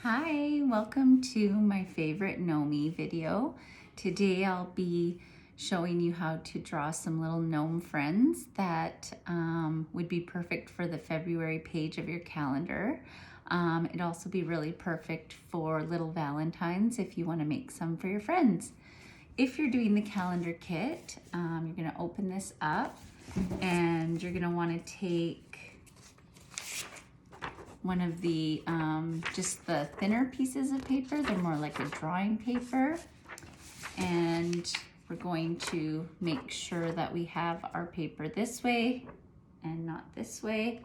Hi, welcome to my favorite Gnome video. Today I'll be showing you how to draw some little gnome friends that would be perfect for the February page of your calendar. It'd also be really perfect for little Valentines if you want to make some for your friends. If you're doing the calendar kit, you're going to open this up and you're going to want to take one of the just the thinner pieces of paper. They're more like a drawing paper, and we're going to make sure that we have our paper this way and not this way,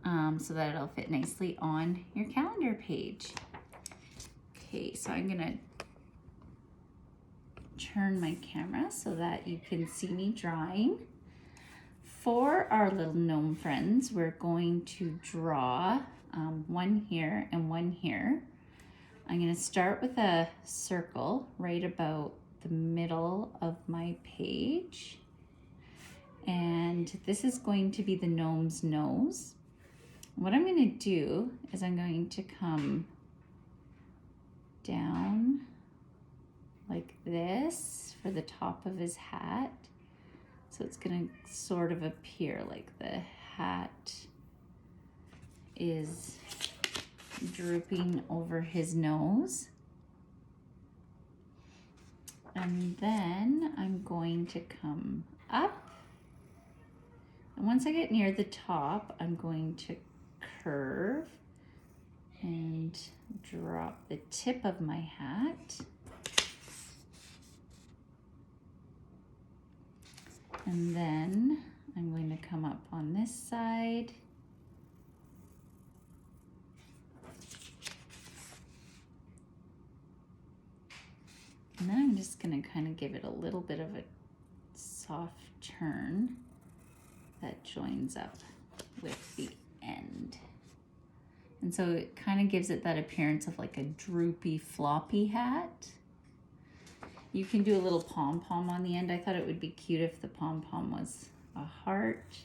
so that it'll fit nicely on your calendar page. Okay, so I'm gonna turn my camera so that you can see me drawing. For our little gnome friends, we're going to draw one here and one here. I'm going to start with a circle right about the middle of my page. And this is going to be the gnome's nose. What I'm going to do is I'm going to come down like this for the top of his hat. So it's going to sort of appear like the hat is drooping over his nose. And then I'm going to come up. And once I get near the top, I'm going to curve and drop the tip of my hat. And then I'm going to come up on this side. And then I'm just going to kind of give it a little bit of a soft turn that joins up with the end. And so it kind of gives it that appearance of like a droopy, floppy hat. You can do a little pom-pom on the end. I thought it would be cute if the pom-pom was a heart.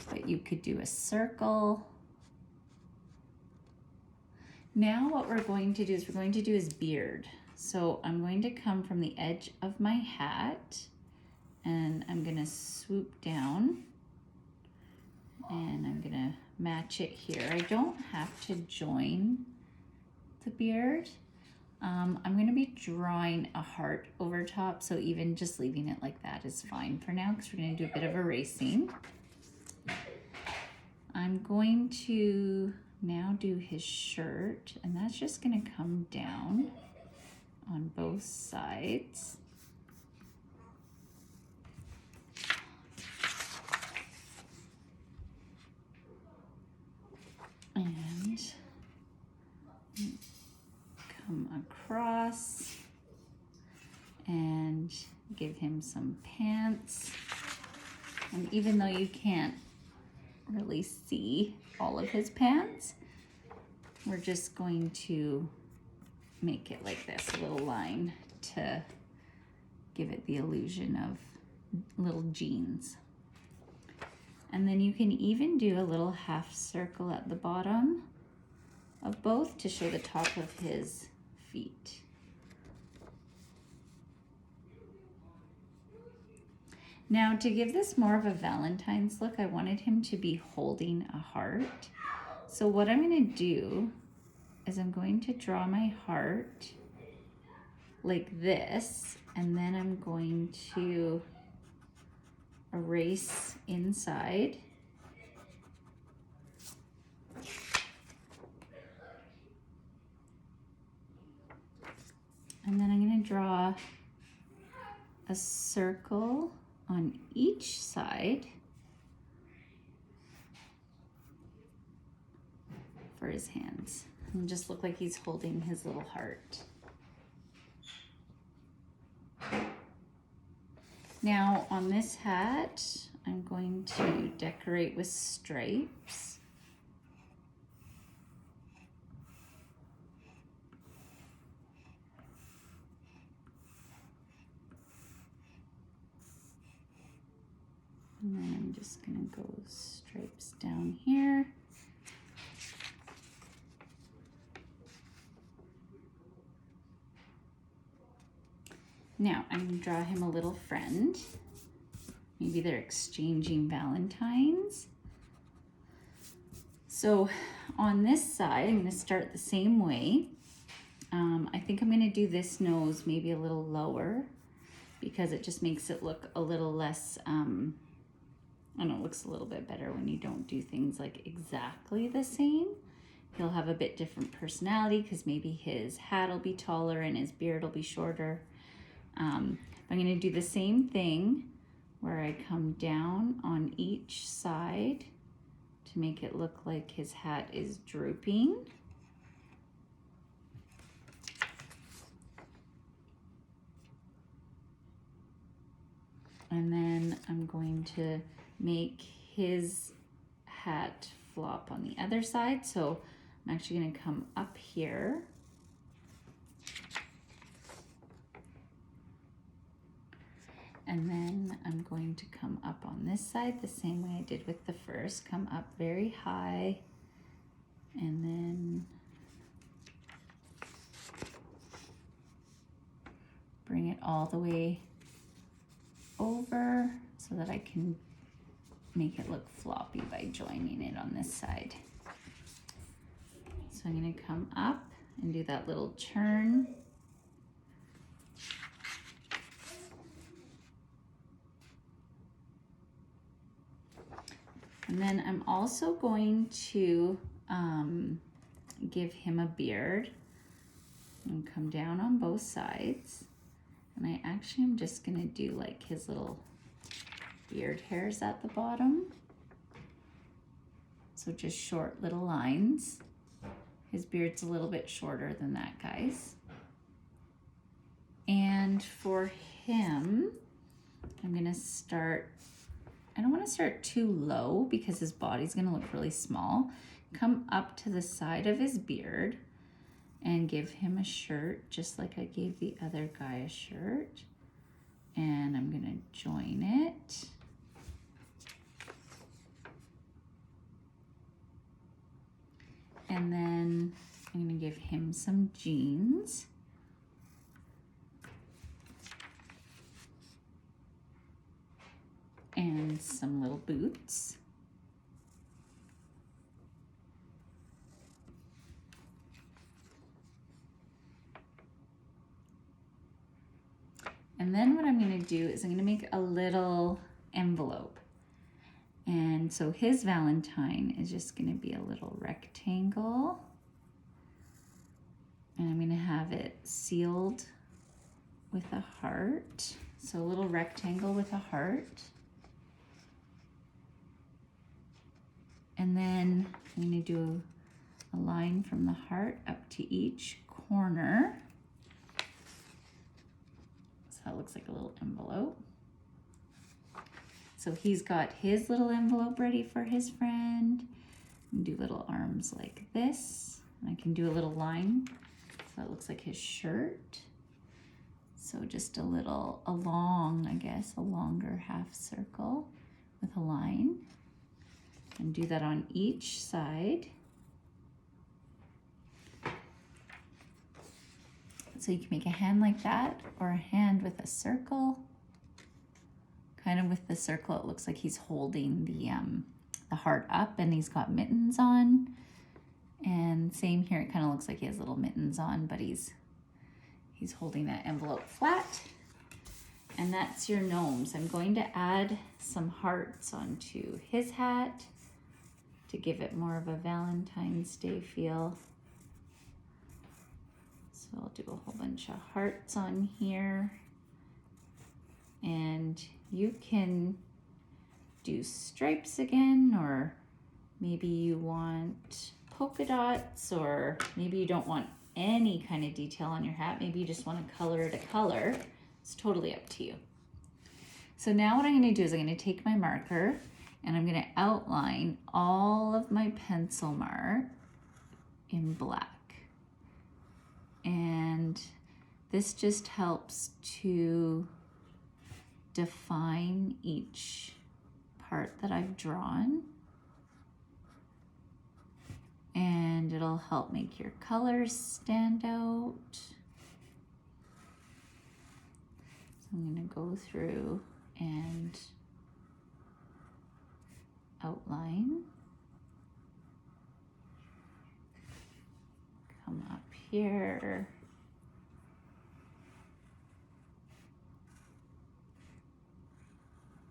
But you could do a circle. Now what we're going to do is we're going to do his beard. So I'm going to come from the edge of my hat and I'm going to swoop down and I'm going to match it here. I don't have to join the beard. I'm going to be drawing a heart over top, so even just leaving it like that is fine for now because we're going to do a bit of erasing. I'm going to now do his shirt, and that's just going to come down on both sides. And come across and give him some pants. And even though you can't really see all of his pants, we're just going to make it like this, a little line to give it the illusion of little jeans. And then you can even do a little half circle at the bottom of both to show the top of his feet. Now, to give this more of a Valentine's look, I wanted him to be holding a heart. So what I'm going to do is I'm going to draw my heart like this, and then I'm going to erase inside. And then I'm going to draw a circle on each side for his hands. And just look like he's holding his little heart. Now on this hat, I'm going to decorate with stripes. And then I'm just going to go stripes down here. Now I'm going to draw him a little friend. Maybe they're exchanging Valentines. So on this side, I'm going to start the same way. I think I'm going to do this nose maybe a little lower because it just makes it look a little less, I don't know, it looks a little bit better when you don't do things like exactly the same. He'll have a bit different personality because maybe his hat will be taller and his beard will be shorter. I'm going to do the same thing where I come down on each side to make it look like his hat is drooping. And then I'm going to make his hat flop on the other side. So I'm actually going to come up here. And then I'm going to come up on this side the same way I did with the first. Come up very high and then bring it all the way over so that I can make it look floppy by joining it on this side. So I'm going to come up and do that little turn. And then I'm also going to give him a beard and come down on both sides. And I actually am just going to do like his little beard hairs at the bottom. So just short little lines. His beard's a little bit shorter than that guy's. And for him, I'm going to start, I don't want to start too low because his body's going to look really small. Come up to the side of his beard and give him a shirt just like I gave the other guy a shirt. And I'm going to join it. And then I'm going to give him some jeans. And some little boots. And then what I'm going to do is I'm going to make a little envelope. And so his Valentine is just going to be a little rectangle. And I'm going to have it sealed with a heart. So a little rectangle with a heart. And then I'm going to do a line from the heart up to each corner. So it looks like a little envelope. So he's got his little envelope ready for his friend. And do little arms like this. And I can do a little line. So it looks like his shirt. So just a long, I guess, a longer half circle with a line. And do that on each side. So you can make a hand like that or a hand with a circle. Kind of with the circle, it looks like he's holding the heart up and he's got mittens on. And same here, it kind of looks like he has little mittens on, but he's holding that envelope flat. And that's your gnomes. I'm going to add some hearts onto his hat to give it more of a Valentine's Day feel. So I'll do a whole bunch of hearts on here. And you can do stripes again, or maybe you want polka dots, or maybe you don't want any kind of detail on your hat. Maybe you just want to color it a color. It's totally up to you. So now what I'm going to do is I'm going to take my marker and I'm going to outline all of my pencil mark in black. And this just helps to define each part that I've drawn. And it'll help make your colors stand out. I'm going to go through and outline. Come up here.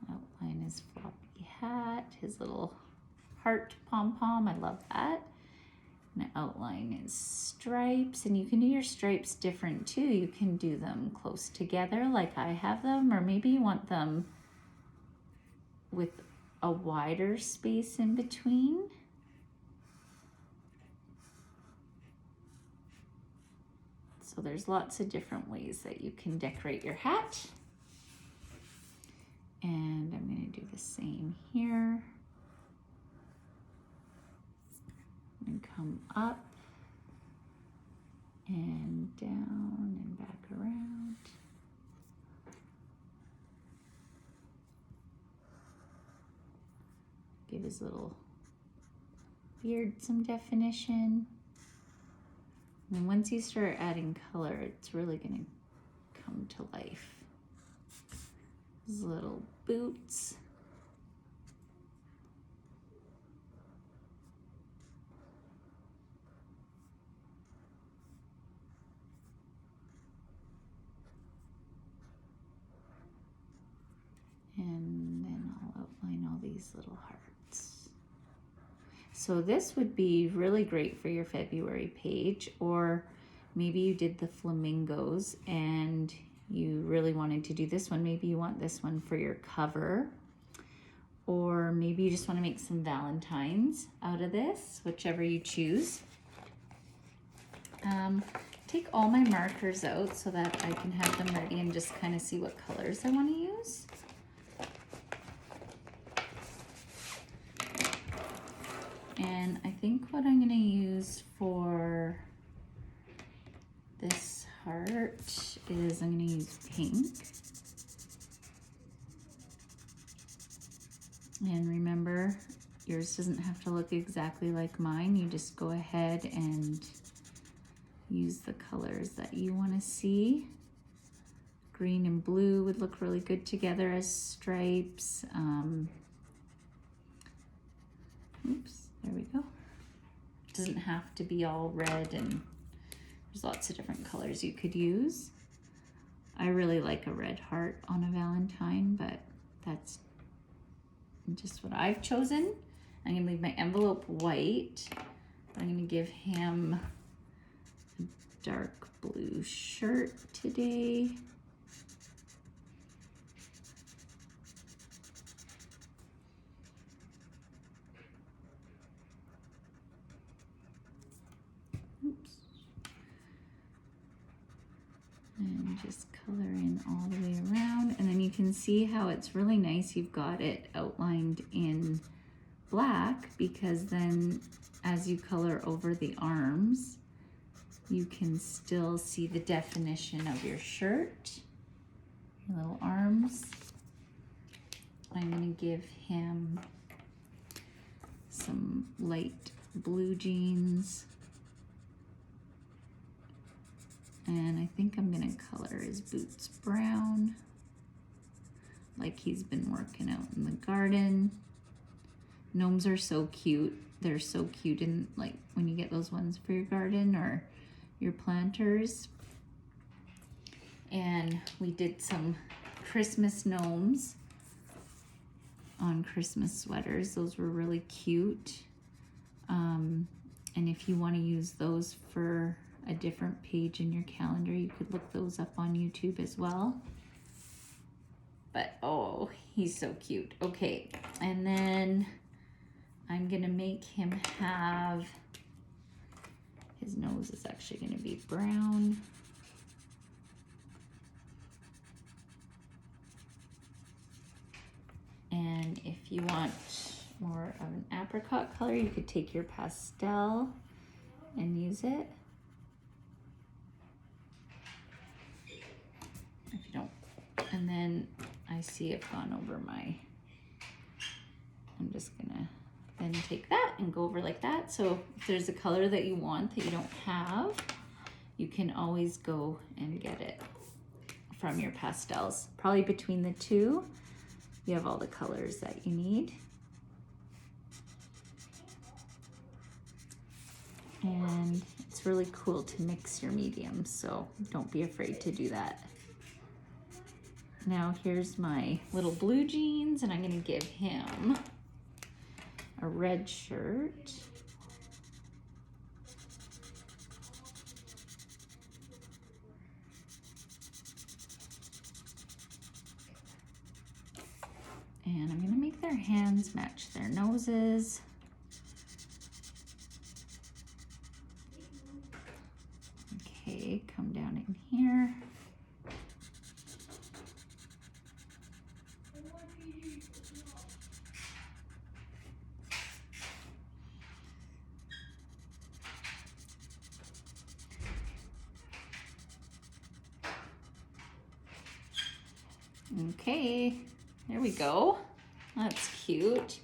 Outline his floppy hat, his little heart pom-pom. I love that. And outline his stripes, and you can do your stripes different too. You can do them close together like I have them, or maybe you want them with a wider space in between. So there's lots of different ways that you can decorate your hat. And I'm going to do the same here. And come up and down and back around. Give his little beard some definition. And once you start adding color, it's really going to come to life. His little boots. And then I'll outline all these little hearts. So this would be really great for your February page, or maybe you did the flamingos and you really wanted to do this one. Maybe you want this one for your cover, or maybe you just want to make some Valentines out of this, whichever you choose. Take all my markers out so that I can have them ready and just kind of see what colors I want to use. And I think what I'm going to use for this heart is I'm going to use pink. And remember, yours doesn't have to look exactly like mine. You just go ahead and use the colors that you want to see. Green and blue would look really good together as stripes. Oops, there we go. It doesn't have to be all red, and there's lots of different colors you could use. I really like a red heart on a Valentine, but that's just what I've chosen. I'm gonna leave my envelope white. I'm gonna give him a dark blue shirt today. Oops. And just color in all the way around. And then you can see how it's really nice. You've got it outlined in black, because then as you color over the arms, you can still see the definition of your shirt, your little arms. I'm going to give him some light blue jeans. And I think I'm going to color his boots brown, like he's been working out in the garden. Gnomes are so cute. They're so cute in, like, when you get those ones for your garden or your planters. And we did some Christmas gnomes on Christmas sweaters. Those were really cute. And if you want to use those for a different page in your calendar, you could look those up on YouTube as well. But oh, he's so cute. Okay, and then I'm gonna make him have, his nose is actually gonna be brown. And if you want more of an apricot color, you could take your pastel and use it. If you don't, and then I see I've gone over my, I'm just gonna then take that and go over like that. So if there's a color that you want that you don't have, you can always go and get it from your pastels. Probably between the two, you have all the colors that you need. And it's really cool to mix your mediums, so don't be afraid to do that. Now here's my little blue jeans, and I'm gonna give him a red shirt. And I'm gonna make their hands match their noses. Okay, come down in here. Okay, there we go. That's cute.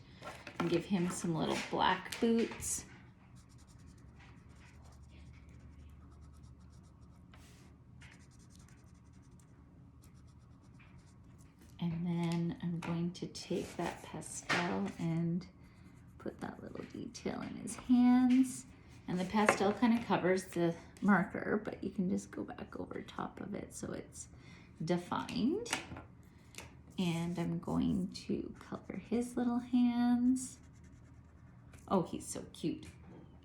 And give him some little black boots. And then I'm going to take that pastel and put that little detail in his hands. And the pastel kind of covers the marker, but you can just go back over top of it so it's defined. And I'm going to color his little hands. Oh, he's so cute.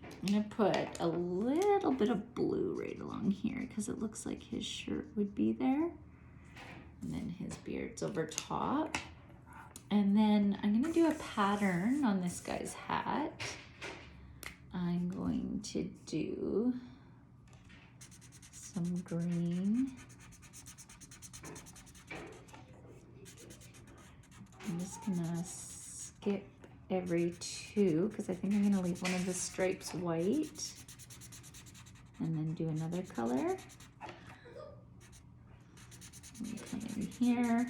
I'm gonna put a little bit of blue right along here because it looks like his shirt would be there. And then his beard's over top. And then I'm gonna do a pattern on this guy's hat. I'm going to do some green. I'm just gonna skip every two because I think I'm gonna leave one of the stripes white and then do another color. And come in here.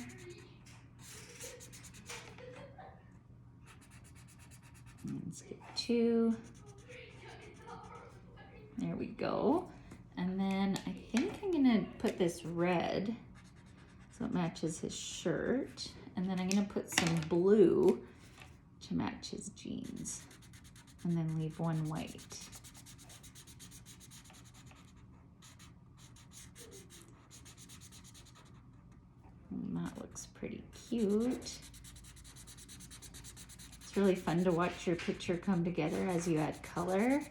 And skip two. There we go. And then I think I'm gonna put this red so it matches his shirt. And then I'm gonna put some blue to match his jeans. And then leave one white. And that looks pretty cute. It's really fun to watch your picture come together as you add color.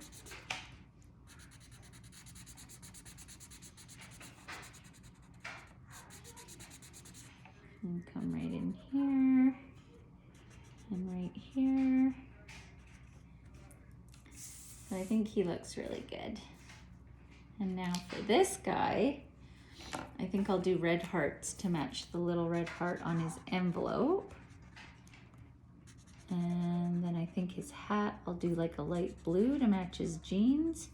And come right in here and right here. So I think he looks really good. And now for this guy, I think I'll do red hearts to match the little red heart on his envelope. And then I think his hat, I'll do like a light blue to match his jeans.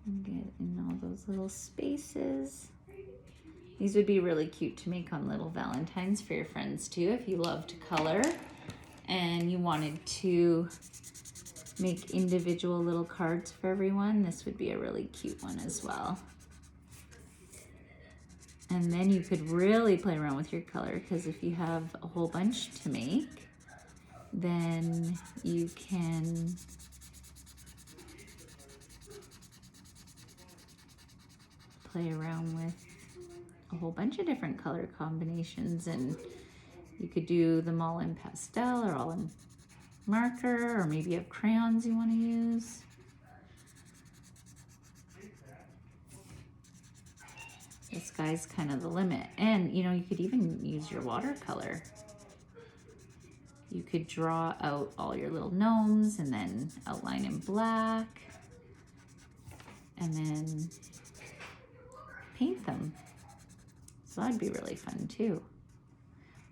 And get in all those little spaces. These would be really cute to make on little Valentines for your friends too, if you love to color and you wanted to make individual little cards for everyone. This would be a really cute one as well. And then you could really play around with your color because if you have a whole bunch to make, then you can play around with a whole bunch of different color combinations, and you could do them all in pastel or all in marker, or maybe you have crayons you want to use. This guy's kind of the limit. And you know, you could even use your watercolor. You could draw out all your little gnomes and then outline in black and then paint them. So that'd be really fun too.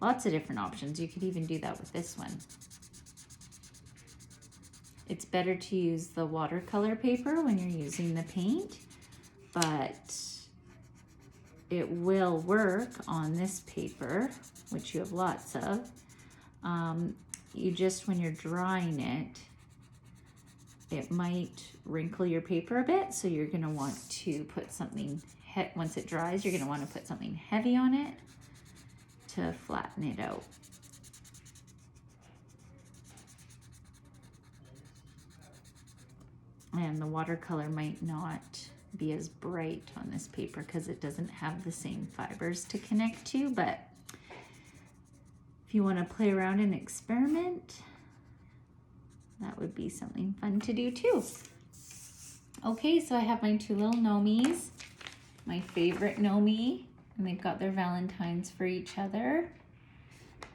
Lots of different options. You could even do that with this one. It's better to use the watercolor paper when you're using the paint, but it will work on this paper, which you have lots of. you just, when you're drying it, it might wrinkle your paper a bit. So you're gonna want to put something, once it dries, you're gonna wanna put something heavy on it to flatten it out. And the watercolor might not be as bright on this paper because it doesn't have the same fibers to connect to, but if you want to play around and experiment, that would be something fun to do too. Okay, so I have my two little gnomies, my favorite Gnome, and they've got their Valentines for each other.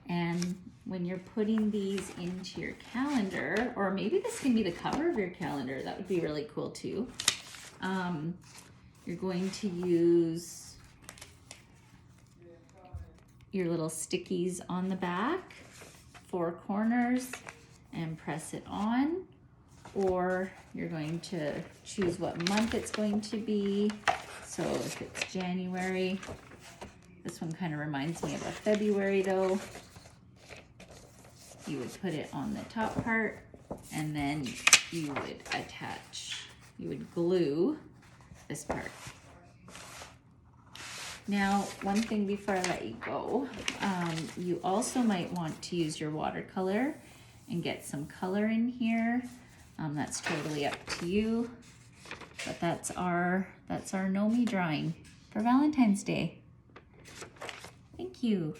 And when you're putting these into your calendar, or maybe this can be the cover of your calendar, that would be really cool too. You're going to use your little stickies on the back, 4 corners, and press it on. Or you're going to choose what month it's going to be. So if it's January, this one kind of reminds me of a February though. You would put it on the top part, and then you would attach, you would glue this part. Now, one thing before I let you go, you also might want to use your watercolor and get some color in here. That's totally up to you, but that's our Gnome drawing for Valentine's Day. Thank you.